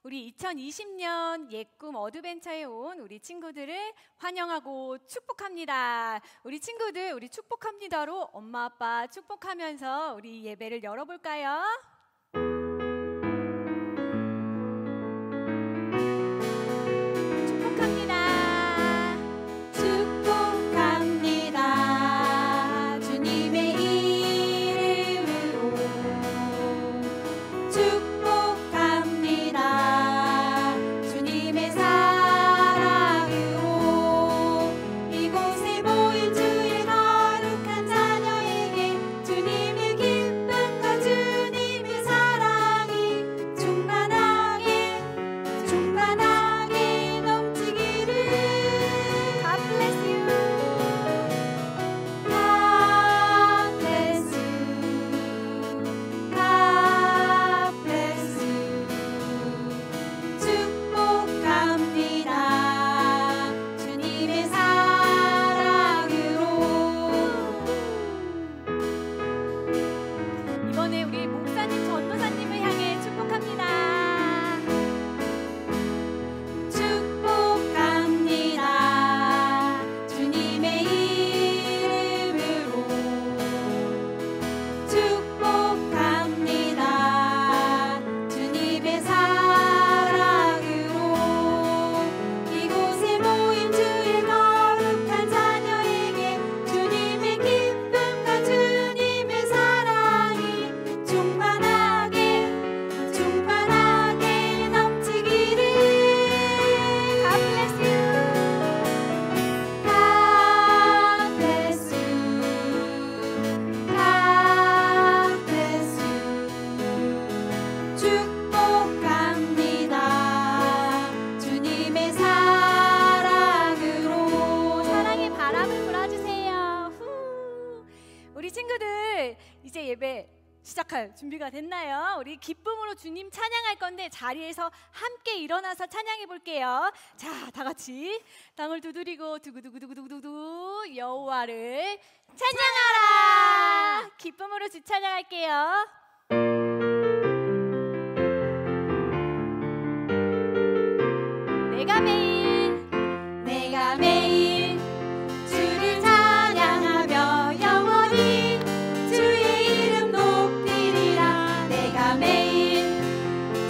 우리 2020년 옛꿈 어드벤처에 온 우리 친구들을 환영하고 축복합니다. 우리 친구들, 우리 축복합니다로 엄마 아빠 축복하면서 우리 예배를 열어볼까요? 예배 시작할 준비가 됐나요? 우리 기쁨으로 주님 찬양할 건데 자리에서 함께 일어나서 찬양해 볼게요. 자, 다 같이 땅을 두드리고 두구두구두구두구두구 여호와를 찬양하라. 기쁨으로 주 찬양할게요. 내가 매일 주를 찬양하며 영원히 주의 이름 높이리라. 내가 매일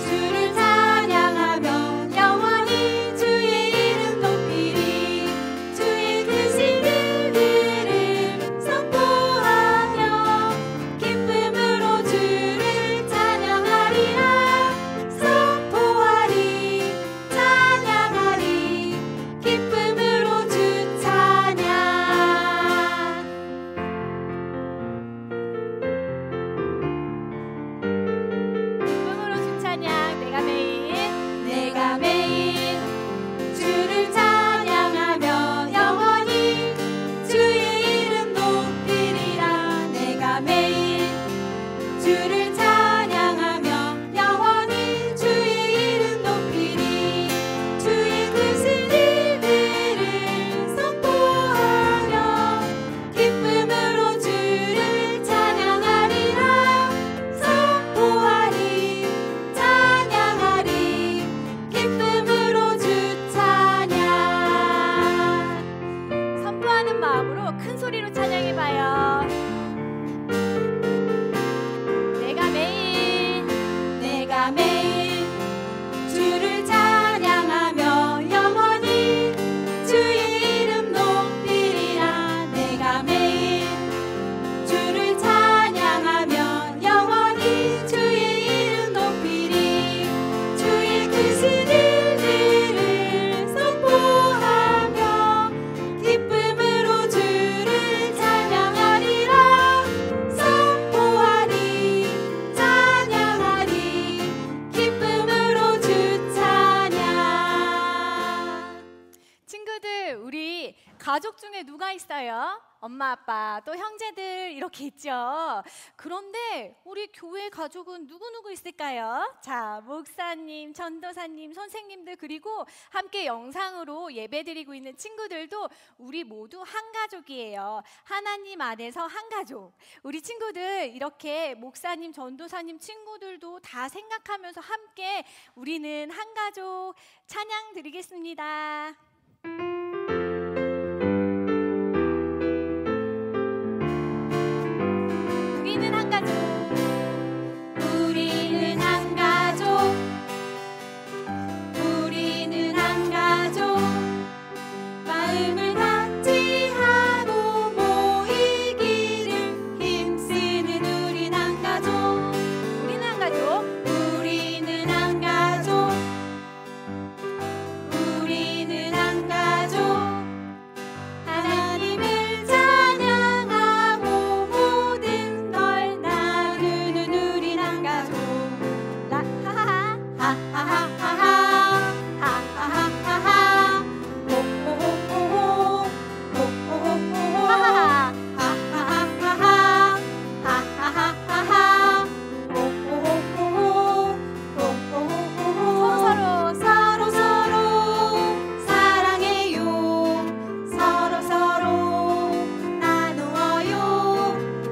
주를 찬양하며 영원히 주의 이름 높이리. 주의 크신 일들을 선포하며 기쁨으로 주를 찬양하리라. 선포하리 찬양하리 중에 누가 있어요? 엄마, 아빠, 또 형제들 이렇게 있죠. 그런데 우리 교회 가족은 누구누구 있을까요? 자, 목사님, 전도사님, 선생님들, 그리고 함께 영상으로 예배드리고 있는 친구들도 우리 모두 한 가족이에요. 하나님 안에서 한 가족. 우리 친구들 이렇게 목사님, 전도사님 친구들도 다 생각하면서 함께 우리는 한 가족 찬양 드리겠습니다. 우리는 한 가족, 우리는 한 가족, 우리는 한 가족, 마음을 같이 하고 모이기를 힘쓰는 우린 한 가족, 우리는 한 가족, 우리는 한 가족, 우리는 한 가족, 하나님을 찬양하고 모든 걸 나누는 우린 한 가족. 하하하 하하하하하 하하하하하 호호호호호 호호호호호 하하하하하 하하하하하 호호호호호 호호호호호 서로서로 사랑해요. 서로서로 나누어요.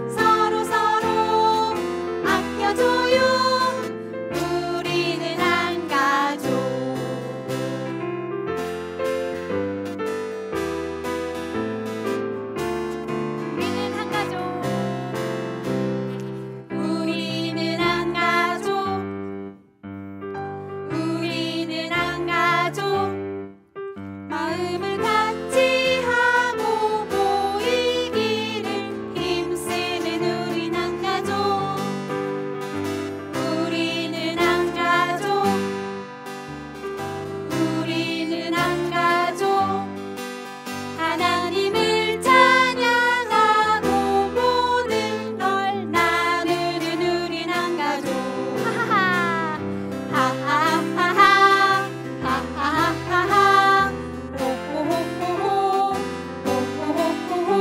서로서로 아껴줘요. 우리는 한 가족. 우리는 한 가족. 우리는 한 가족. 우리는 한 가족. 마음을 같이 하고 모이기를 힘쓰는 우린 한 가족. 우리는 한 가족. 우리는 한 가족. 하나님을 찬양하고 모든 걸 나누는 우린 한 가족. 하하하 하하하하 하하하하 호호호호호 호호호호호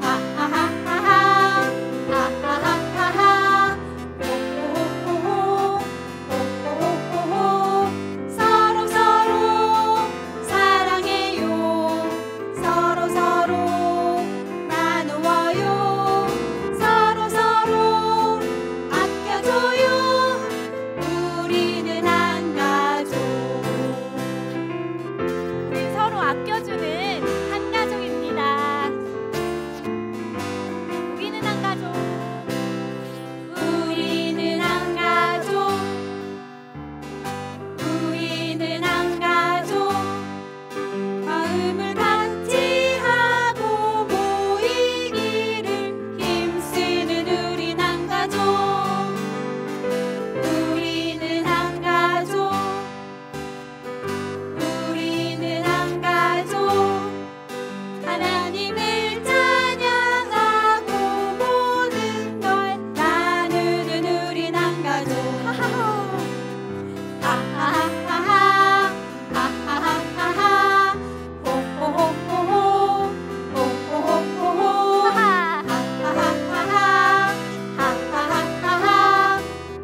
하하하하하 하하하하하 호호호호호 호호호호호 서로서로 사랑해요. 서로서로 나누어요. 서로서로 아껴줘요. 우리는 한 가족. 우리 서로 아껴주는 한 가족입니다. 우리는 한 가족. 우리는 한 가족. 우리는 한 가족. 마음을 같이 하고 모이기를 힘쓰는 우린 한 가족. 우리는 한 가족. 우리는 한 가족. 하나님을 찬양하고 모든 걸 나누는 우린 한 가족. 하하하하 하하하하하 호호호호호 호호호호호 하하하하하 하하하하하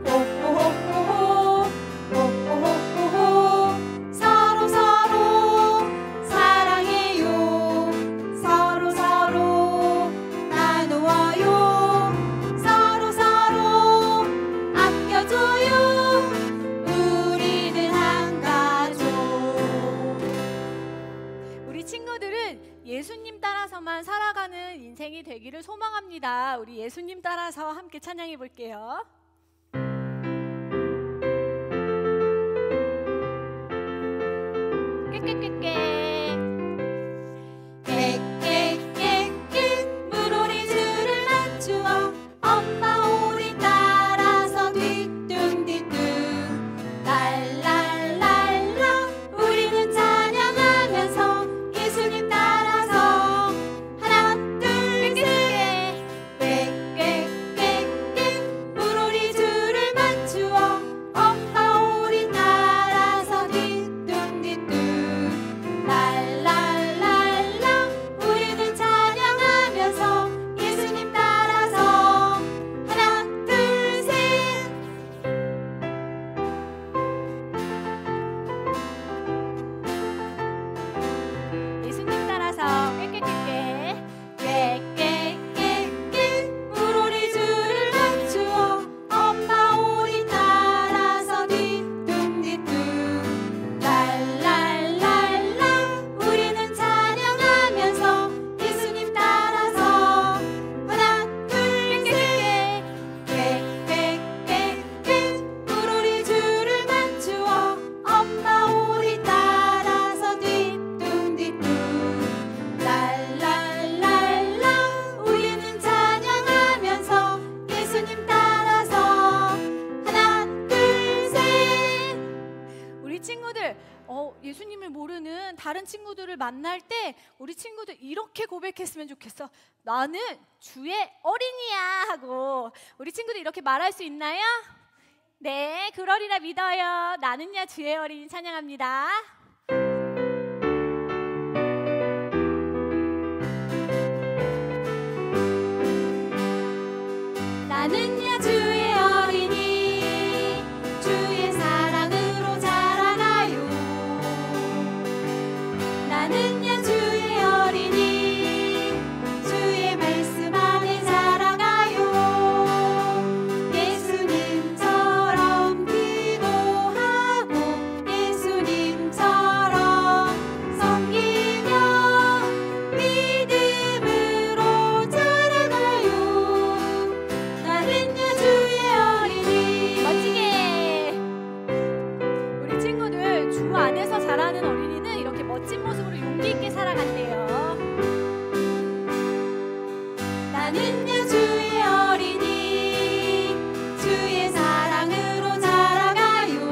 호호호호호 호호호호호 서로서로 사랑해요. 서로서로 나누어요. 서로서로 아껴줘요. 우리는 한 가족. 우리 친구들은 예수님 따라서만 살아가는 인생이 되기를 소망합니다. 우리 예수님 따라서 함께 찬양해 볼게요. 깨깨깨깨 깨깨깨깨 물오리줄을 맞추어 엄마 오리 따라서 뒤뚱뒤뚱 랄랄랄라 우리는 찬양하면서 예수님 따라서 하나 둘 셋 깨깨깨깨 물오리줄을 맞추어 엄마 오리 따라서 뒤뚱뒤뚱 랄랄랄라 친구들을 만날 때 우리 친구들 이렇게 고백했으면 좋겠어. 나는 주의 어린이야 하고 우리 친구들 이렇게 말할 수 있나요? 네, 그러리라 믿어요. 나는야 주의 어린이 찬양합니다. 나는야 주의 어린이 주의 사랑으로 자라나요. 나는야 주의 어린이 주의 말씀 안에 자라가요. 예수님처럼 기도하고 예수님처럼 섬기며 믿음으로 자라가요. 나는야 주의 어린이. 멋지게. 우리 친구들 주 안에서 자라는 어린이는 이렇게 멋진 모습으로 용기 있게 살아간대요. 나는야 주의 어린이 주의 사랑으로 자라가요.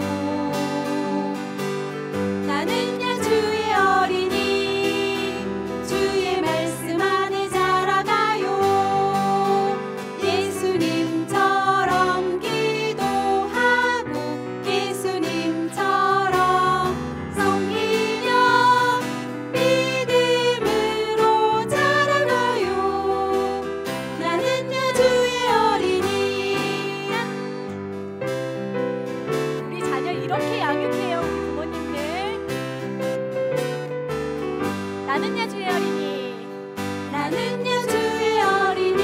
나는야 주의 어린이 주의 말씀 안에 자라가요. 예수님처럼 기도하고 예수님처럼 섬기며 믿음으로 자라가요. 나는야 주의 어린이. 우리 자녀 이렇게 양육해요, 우리 부모님들. 나는야 주의 어린이. 나는야 주의 어린이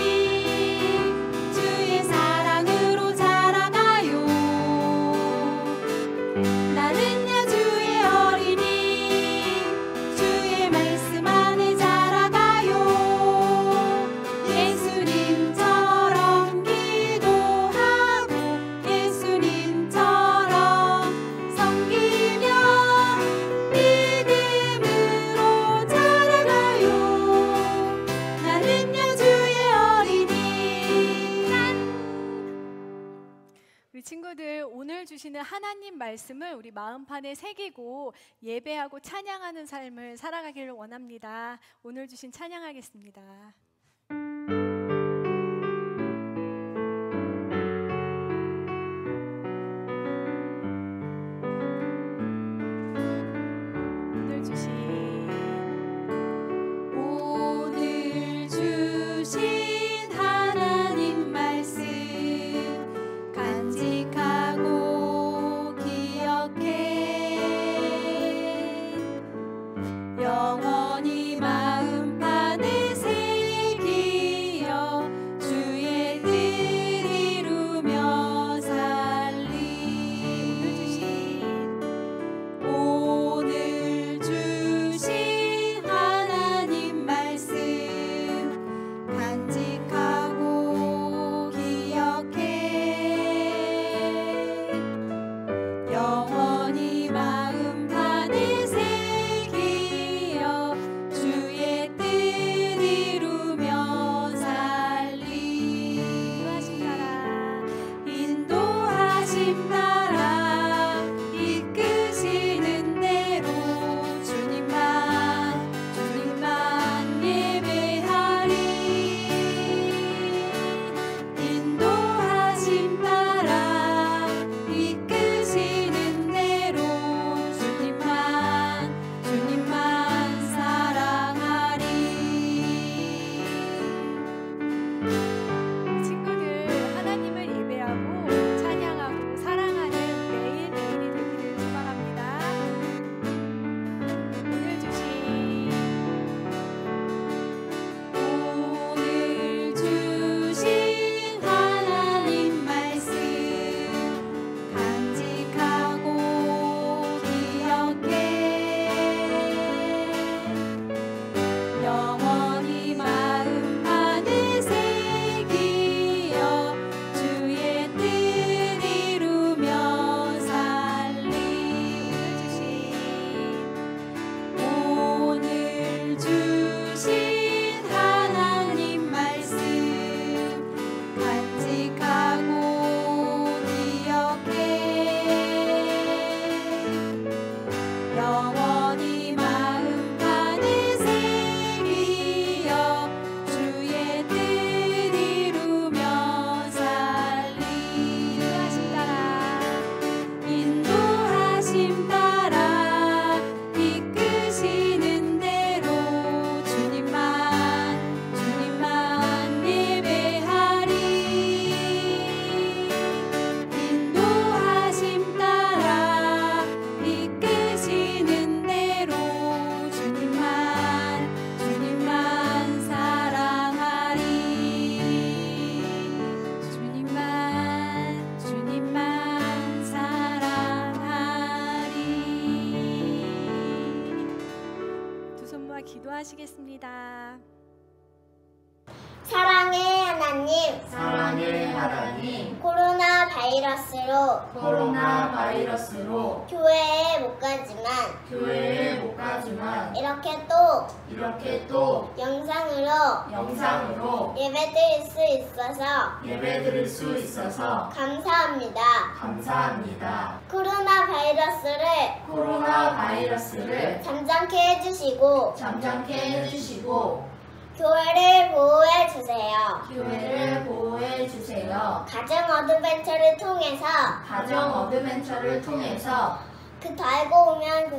주의 사랑으로 자라가요. 나는야 주의 어린이 주의 말씀 안에 자라가요. 예수님처럼 기도하고 예수님처럼 섬기며 믿음으로 자라가요. 나는야 주의 어린이. 우리 친구들 오늘 주시는 하나님 말씀을 우리 마음판에 새기고 예배하고 찬양하는 삶을 살아가기를 원합니다. 오늘 주신 찬양하겠습니다. 오늘 주신 하나님 말씀 간직하고 기억해 영원히 마음판에 새기고 기도하시겠습니다. 사랑의 하나님, 사랑의 하나님, 코로나 바이러스로 교회에 못 가지만 이렇게 또 영상으로 예배드릴 수 있어서 감사합니다. 코로나 바이러스를 잠잠케 해주시고 교회를 보호해 주세요. 가정 어드벤처를 통해서 그 달고 오묘한 그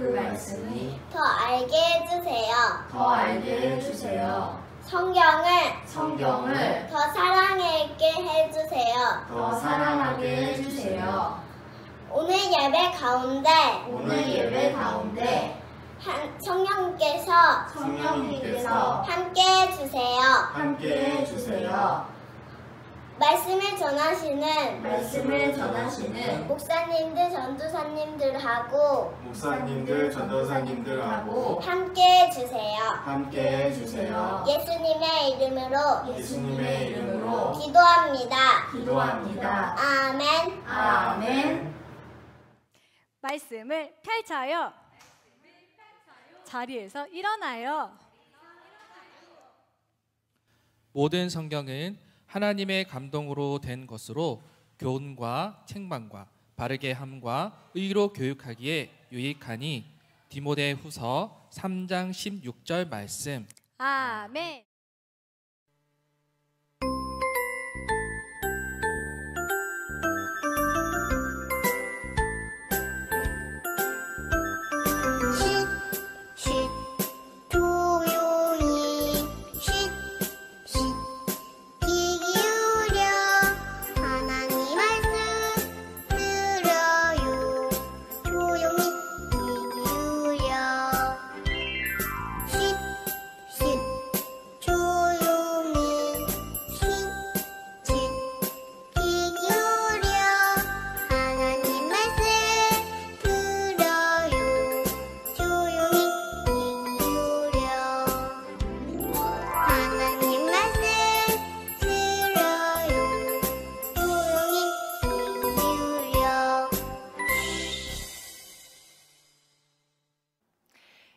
말씀이 더 알게 해주세요. 성경을 더 사랑하게 해주세요. 오늘 예배 가운데 성령님께서 함께 해주세요. 말씀을 전하시는 목사님들, 전도사님들하고 함께 해주세요. 예수님의 이름으로 기도합니다. 아멘. 말씀을 펼쳐요. 자리에서 일어나요. 모든 성경은 하나님의 감동으로 된 것으로 교훈과 책망과 바르게 함과 의로 교육하기에 유익하니 디모데후서 3장 16절 말씀. 아멘.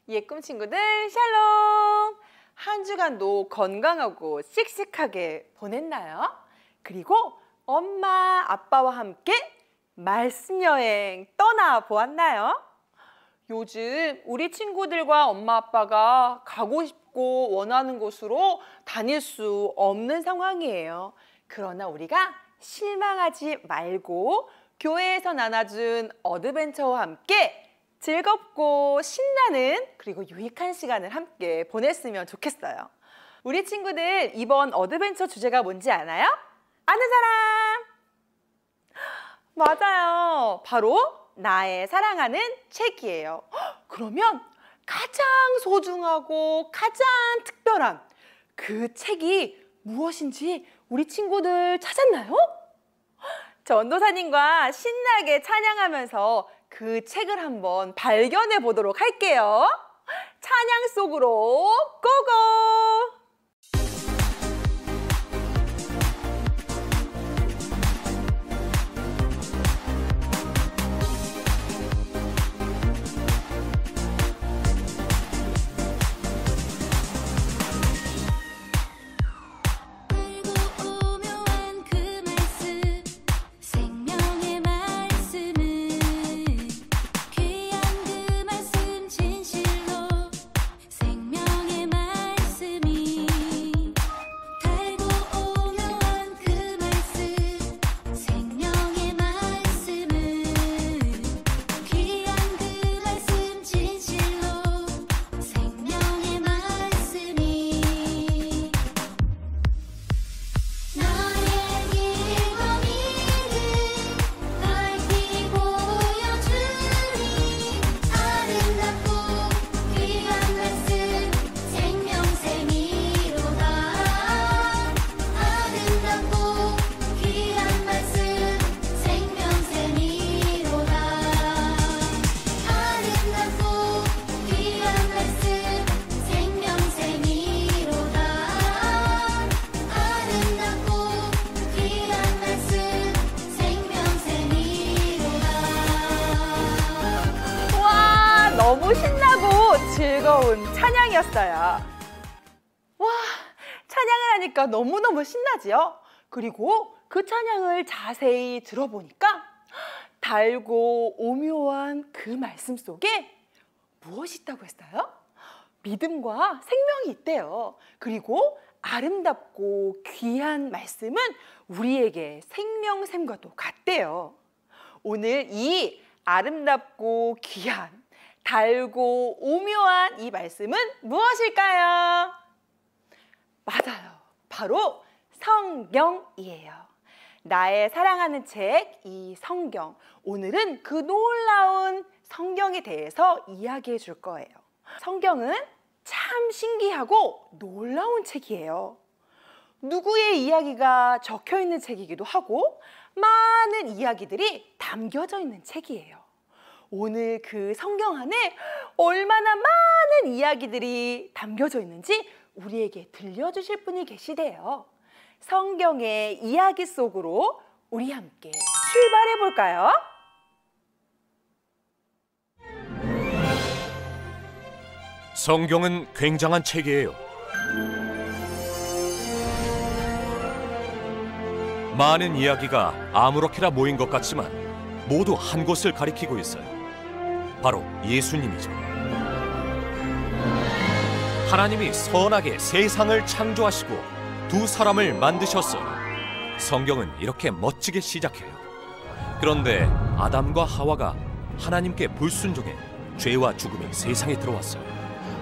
예꿈 친구들 샬롬! 한 주간도 건강하고 씩씩하게 보냈나요? 그리고 엄마, 아빠와 함께 말씀 여행 떠나보았나요? 요즘 우리 친구들과 엄마, 아빠가 가고 싶고 원하는 곳으로 다닐 수 없는 상황이에요. 그러나 우리가 실망하지 말고 교회에서 나눠준 어드벤처와 함께 즐겁고 신나는 그리고 유익한 시간을 함께 보냈으면 좋겠어요. 우리 친구들 이번 어드벤처 주제가 뭔지 아나요? 아는 사람? 맞아요. 바로 나의 사랑하는 책이에요. 그러면 가장 소중하고 가장 특별한 그 책이 무엇인지 우리 친구들 찾았나요? 전도사님과 신나게 찬양하면서 그 책을 한번 발견해 보도록 할게요. 찬양 속으로 고고! 귀한 그 말씀 진실로 생명의 말씀이 즐거운 찬양이었어요. 와, 찬양을 하니까 너무너무 신나지요? 그리고 그 찬양을 자세히 들어보니까 달고 오묘한 그 말씀 속에 무엇이 있다고 했어요? 믿음과 생명이 있대요. 그리고 아름답고 귀한 말씀은 우리에게 생명샘과도 같대요. 오늘 이 아름답고 귀한, 달고 오묘한 이 말씀은 무엇일까요? 맞아요. 바로 성경이에요. 나의 사랑하는 책, 이 성경. 오늘은 그 놀라운 성경에 대해서 이야기해 줄 거예요. 성경은 참 신기하고 놀라운 책이에요. 누구의 이야기가 적혀 있는 책이기도 하고 많은 이야기들이 담겨져 있는 책이에요. 오늘 그 성경 안에 얼마나 많은 이야기들이 담겨져 있는지 우리에게 들려주실 분이 계시대요. 성경의 이야기 속으로 우리 함께 출발해 볼까요? 성경은 굉장한 책이에요. 많은 이야기가 아무렇게나 모인 것 같지만 모두 한 곳을 가리키고 있어요. 바로 예수님이죠. 하나님이 선하게 세상을 창조하시고 두 사람을 만드셨어요. 성경은 이렇게 멋지게 시작해요. 그런데 아담과 하와가 하나님께 불순종해 죄와 죽음이 세상에 들어왔어요.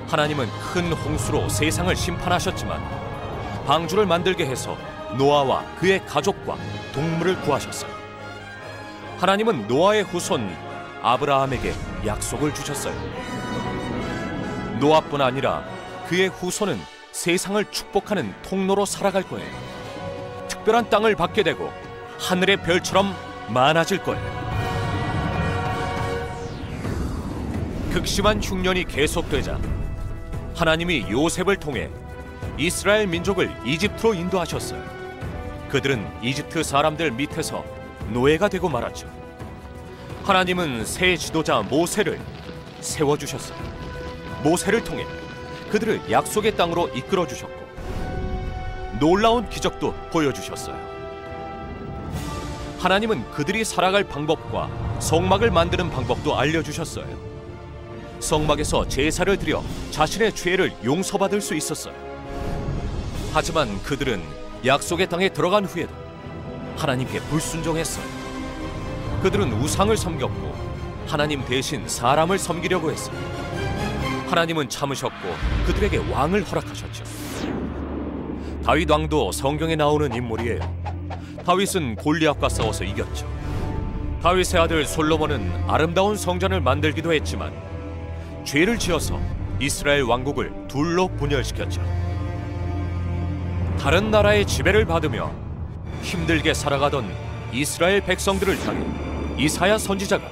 하나님은 큰 홍수로 세상을 심판하셨지만 방주를 만들게 해서 노아와 그의 가족과 동물을 구하셨어요. 하나님은 노아의 후손 아브라함에게 약속을 주셨어요. 노아뿐 아니라 그의 후손은 세상을 축복하는 통로로 살아갈 거예요. 특별한 땅을 받게 되고 하늘의 별처럼 많아질 거예요. 극심한 흉년이 계속되자 하나님이 요셉을 통해 이스라엘 민족을 이집트로 인도하셨어요. 그들은 이집트 사람들 밑에서 노예가 되고 말았죠. 하나님은 새 지도자 모세를 세워주셨어요. 모세를 통해 그들을 약속의 땅으로 이끌어 주셨고 놀라운 기적도 보여주셨어요. 하나님은 그들이 살아갈 방법과 성막을 만드는 방법도 알려주셨어요. 성막에서 제사를 드려 자신의 죄를 용서받을 수 있었어요. 하지만 그들은 약속의 땅에 들어간 후에도 하나님께 불순종했어요. 그들은 우상을 섬겼고 하나님 대신 사람을 섬기려고 했어요. 하나님은 참으셨고 그들에게 왕을 허락하셨죠. 다윗 왕도 성경에 나오는 인물이에요. 다윗은 골리앗과 싸워서 이겼죠. 다윗의 아들 솔로몬은 아름다운 성전을 만들기도 했지만 죄를 지어서 이스라엘 왕국을 둘로 분열시켰죠. 다른 나라의 지배를 받으며 힘들게 살아가던 이스라엘 백성들을 향해 이사야 선지자가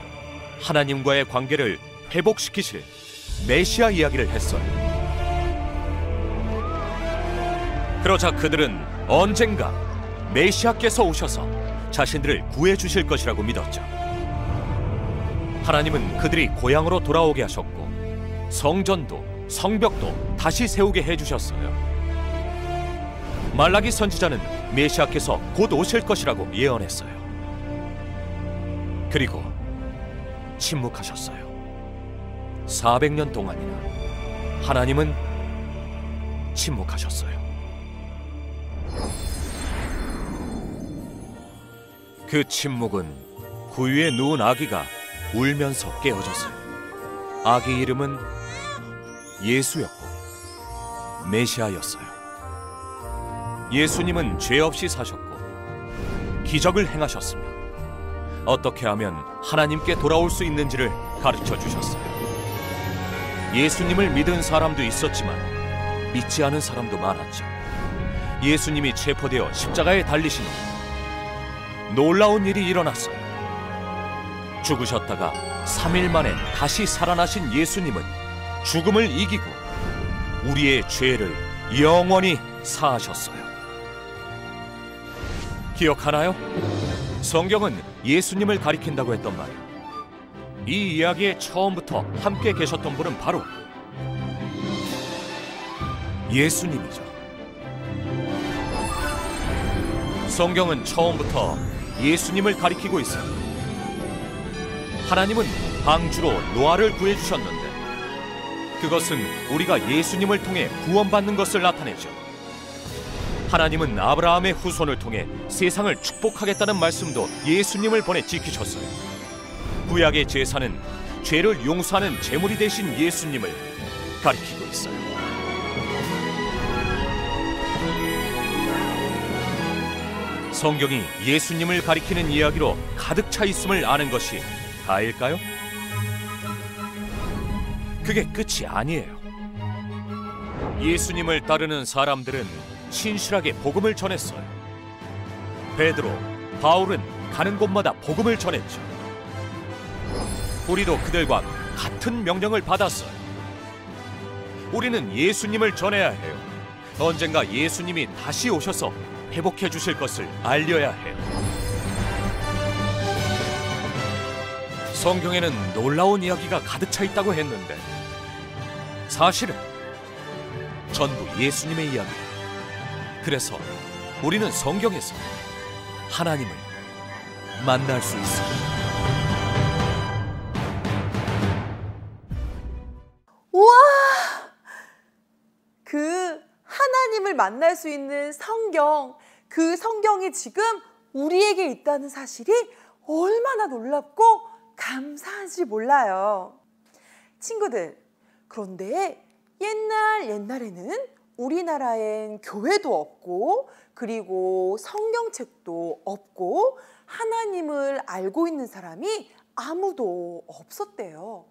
하나님과의 관계를 회복시키실 메시아 이야기를 했어요. 그러자 그들은 언젠가 메시아께서 오셔서 자신들을 구해주실 것이라고 믿었죠. 하나님은 그들이 고향으로 돌아오게 하셨고 성전도 성벽도 다시 세우게 해주셨어요. 말라기 선지자는 메시아께서 곧 오실 것이라고 예언했어요. 그리고 침묵하셨어요. 400년 동안이나 하나님은 침묵하셨어요. 그 침묵은 구유에 누운 아기가 울면서 깨어졌어요. 아기 이름은 예수였고 메시아였어요. 예수님은 죄 없이 사셨고 기적을 행하셨으며 어떻게 하면 하나님께 돌아올 수 있는지를 가르쳐 주셨어요. 예수님을 믿은 사람도 있었지만 믿지 않은 사람도 많았죠. 예수님이 체포되어 십자가에 달리신 후 놀라운 일이 일어났어요. 죽으셨다가 3일 만에 다시 살아나신 예수님은 죽음을 이기고 우리의 죄를 영원히 사하셨어요. 기억하나요? 성경은 예수님을 가리킨다고 했던 말. 이 이야기의 처음부터 함께 계셨던 분은 바로 예수님이죠. 성경은 처음부터 예수님을 가리키고 있습니다. 하나님은 방주로 노아를 구해주셨는데 그것은 우리가 예수님을 통해 구원받는 것을 나타내죠. 하나님은 아브라함의 후손을 통해 세상을 축복하겠다는 말씀도 예수님을 보내 지키셨어요. 구약의 제사는 죄를 용서하는 제물이 되신 예수님을 가리키고 있어요. 성경이 예수님을 가리키는 이야기로 가득 차 있음을 아는 것이 다일까요? 그게 끝이 아니에요. 예수님을 따르는 사람들은 신실하게 복음을 전했어요. 베드로, 바울은 가는 곳마다 복음을 전했죠. 우리도 그들과 같은 명령을 받았어요. 우리는 예수님을 전해야 해요. 언젠가 예수님이 다시 오셔서 회복해 주실 것을 알려야 해요. 성경에는 놀라운 이야기가 가득 차 있다고 했는데 사실은 전부 예수님의 이야기예요. 그래서 우리는 성경에서 하나님을 만날 수 있습니다. 우와! 그 하나님을 만날 수 있는 성경, 그 성경이 지금 우리에게 있다는 사실이 얼마나 놀랍고 감사한지 몰라요. 친구들, 그런데 옛날에는 우리나라엔 교회도 없고 그리고 성경책도 없고 하나님을 알고 있는 사람이 아무도 없었대요.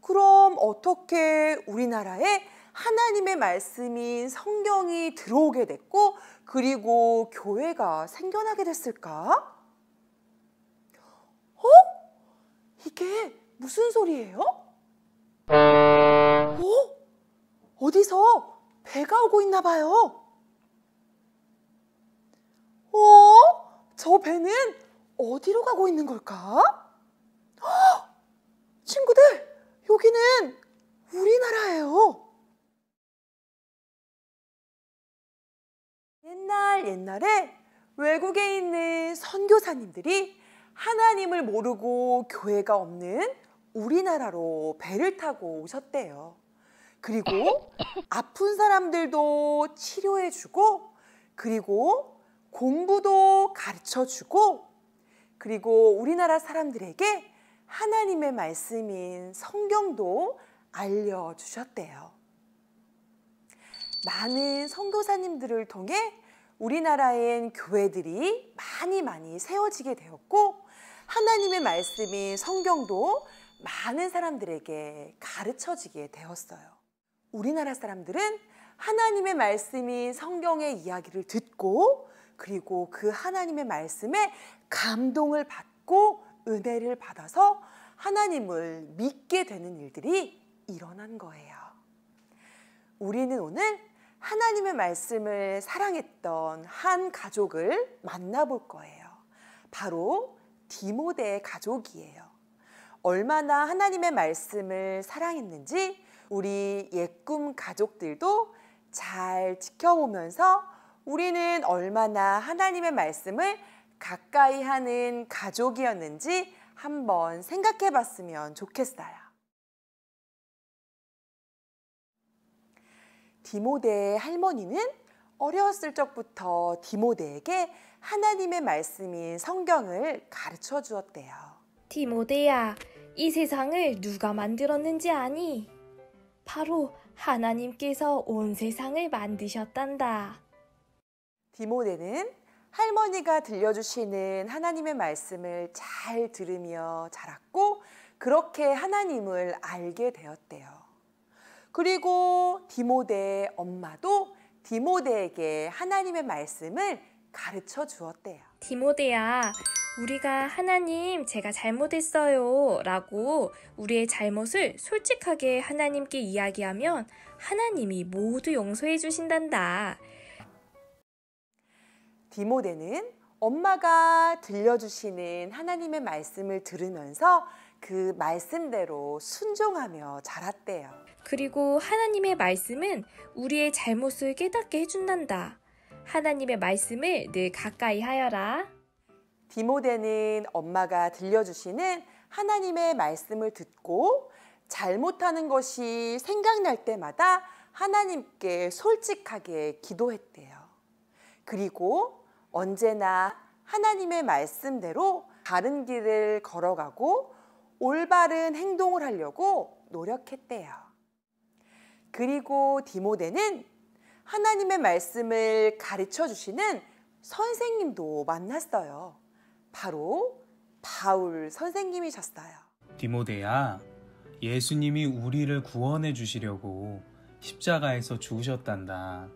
그럼 어떻게 우리나라에 하나님의 말씀인 성경이 들어오게 됐고 그리고 교회가 생겨나게 됐을까? 이게 무슨 소리예요? 어디서 배가 오고 있나 봐요. 저 배는 어디로 가고 있는 걸까? 친구들, 여기는 우리나라예요. 옛날에 외국에 있는 선교사님들이 하나님을 모르고 교회가 없는 우리나라로 배를 타고 오셨대요. 그리고 아픈 사람들도 치료해주고 그리고 공부도 가르쳐주고 그리고 우리나라 사람들에게 하나님의 말씀인 성경도 알려주셨대요. 많은 선교사님들을 통해 우리나라엔 교회들이 많이 세워지게 되었고 하나님의 말씀인 성경도 많은 사람들에게 가르쳐지게 되었어요. 우리나라 사람들은 하나님의 말씀인 성경의 이야기를 듣고 그리고 그 하나님의 말씀에 감동을 받고 은혜를 받아서 하나님을 믿게 되는 일들이 일어난 거예요. 우리는 오늘 하나님의 말씀을 사랑했던 한 가족을 만나볼 거예요. 바로 디모데 가족이에요. 얼마나 하나님의 말씀을 사랑했는지 우리 예꿈 가족들도 잘 지켜보면서 우리는 얼마나 하나님의 말씀을 가까이 하는 가족이었는지 한번 생각해 봤으면 좋겠어요. 디모데의 할머니는 어렸을 적부터 디모데에게 하나님의 말씀인 성경을 가르쳐 주었대요. 디모데야, 이 세상을 누가 만들었는지 아니? 바로 하나님께서 온 세상을 만드셨단다. 디모데는 할머니가 들려주시는 하나님의 말씀을 잘 들으며 자랐고 그렇게 하나님을 알게 되었대요. 그리고 디모데의 엄마도 디모데에게 하나님의 말씀을 가르쳐 주었대요. 디모데야, 우리가 하나님 제가 잘못했어요 라고 우리의 잘못을 솔직하게 하나님께 이야기하면 하나님이 모두 용서해 주신단다. 디모데는 엄마가 들려주시는 하나님의 말씀을 들으면서 그 말씀대로 순종하며 자랐대요. 그리고 하나님의 말씀은 우리의 잘못을 깨닫게 해준단다. 하나님의 말씀을 늘 가까이 하여라. 디모데는 엄마가 들려주시는 하나님의 말씀을 듣고 잘못하는 것이 생각날 때마다 하나님께 솔직하게 기도했대요. 그리고 언제나 하나님의 말씀대로 바른 길을 걸어가고 올바른 행동을 하려고 노력했대요. 그리고 디모데는 하나님의 말씀을 가르쳐 주시는 선생님도 만났어요. 바로 바울 선생님이셨어요. 디모데야, 예수님이 우리를 구원해 주시려고 십자가에서 죽으셨단다.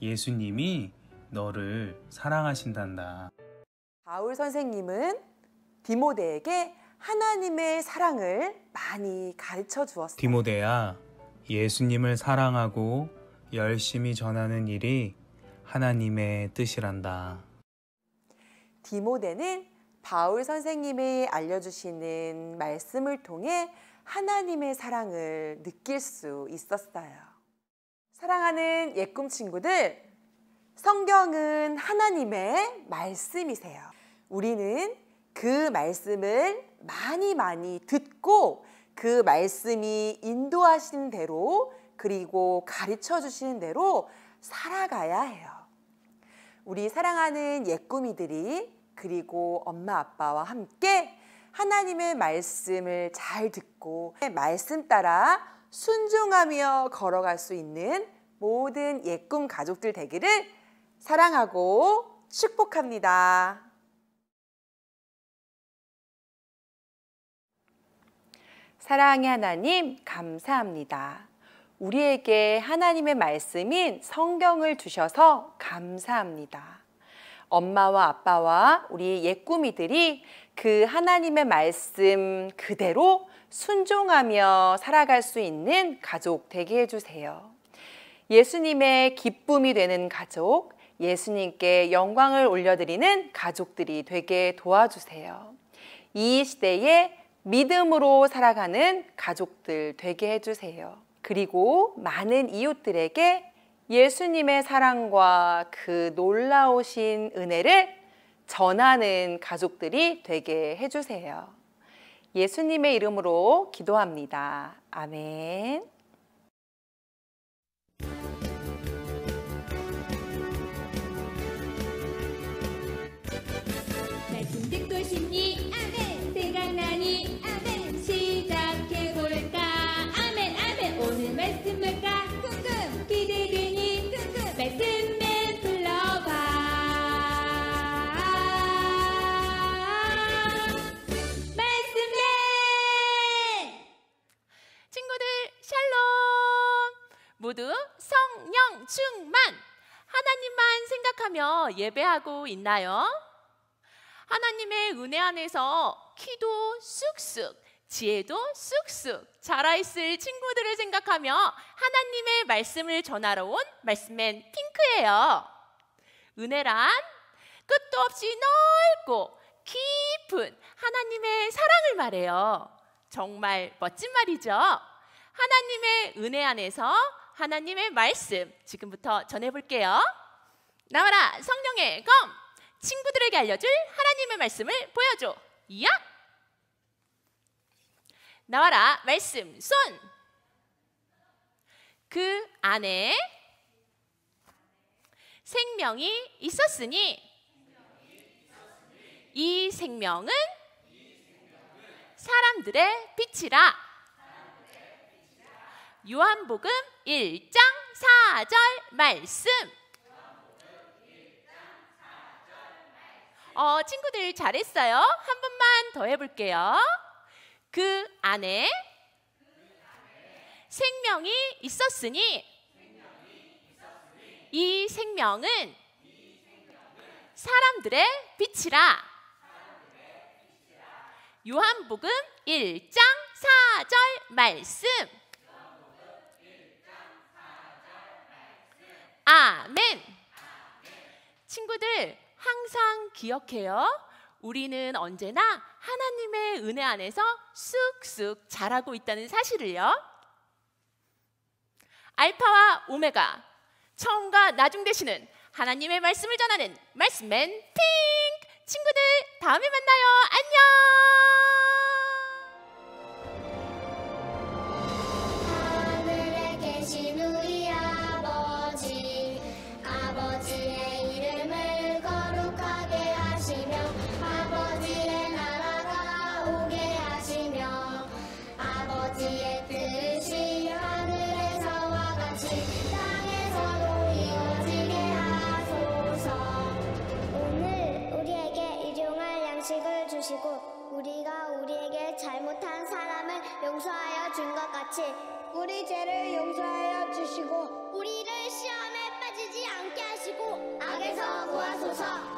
예수님이 너를 사랑하신단다. 바울 선생님은 디모데에게 하나님의 사랑을 많이 가르쳐 주었어요. 디모데야, 예수님을 사랑하고 열심히 전하는 일이 하나님의 뜻이란다. 디모데는 바울 선생님이 알려주시는 말씀을 통해 하나님의 사랑을 느낄 수 있었어요. 사랑하는 예꿈 친구들, 성경은 하나님의 말씀이세요. 우리는 그 말씀을 많이 듣고 그 말씀이 인도하시는 대로 그리고 가르쳐 주시는 대로 살아가야 해요. 우리 사랑하는 예꿈이들이 그리고 엄마 아빠와 함께 하나님의 말씀을 잘 듣고 말씀 따라 순종하며 걸어갈 수 있는 모든 예꿈 가족들 되기를 사랑하고 축복합니다. 사랑의 하나님, 감사합니다. 우리에게 하나님의 말씀인 성경을 주셔서 감사합니다. 엄마와 아빠와 우리 예꿈이들이 그 하나님의 말씀 그대로 순종하며 살아갈 수 있는 가족 되게 해주세요. 예수님의 기쁨이 되는 가족, 예수님께 영광을 올려드리는 가족들이 되게 도와주세요. 이 시대에 믿음으로 살아가는 가족들 되게 해주세요. 그리고 많은 이웃들에게 예수님의 사랑과 그 놀라우신 은혜를 전하는 가족들이 되게 해주세요. 예수님의 이름으로 기도합니다. 아멘. 말씀 듣고 싶니? 아멘. 생각나니? 아멘. 시작해볼까? 아멘 아멘. 오늘 말씀 뭘까? 궁금. 기대되니? 궁금. 말씀맨 불러봐. 말씀맨. 친구들 샬롬. 모두 성령 충만. 하나님만 생각하며 예배하고 있나요? 하나님의 은혜 안에서 키도 쑥쑥, 지혜도 쑥쑥 자라있을 친구들을 생각하며 하나님의 말씀을 전하러 온 말씀맨 핑크예요. 은혜란 끝도 없이 넓고 깊은 하나님의 사랑을 말해요. 정말 멋진 말이죠. 하나님의 은혜 안에서 하나님의 말씀 지금부터 전해볼게요. 나와라 성령의 검. 친구들에게 알려줄 하나님의 말씀을 보여줘. 이야! 나와라 말씀 손. 그 안에 생명이 있었으니 이 생명은 사람들의 빛이라. 요한복음 1장 4절 말씀. 친구들 잘했어요. 한 번만 더 해볼게요. 그 안에 생명이 있었으니 이 생명은 사람들의 빛이라. 요한복음 1장 4절 말씀. 아멘. 친구들 항상 기억해요. 우리는 언제나 하나님의 은혜 안에서 쑥쑥 자라고 있다는 사실을요. 알파와 오메가, 처음과 나중 되시는 하나님의 말씀을 전하는 말씀맨 핑크! 친구들, 다음에 만나요. 안녕! 하늘에 계신 우리 아버지, 아버지의 이름을 거룩하게 하시며 아버지의 나라가 오게 하시며 아버지의 뜻이 하늘에서와 같이 땅에서도 이루어지게 하소서. 오늘 우리에게 일용할 양식을 주시고 우리가 우리에게 잘못한 사람을 용서하여 준 것 같이 우리 죄를 용서하여 주시고 우리를 시험에 빠지지 않게 하시고 악에서 구하소서.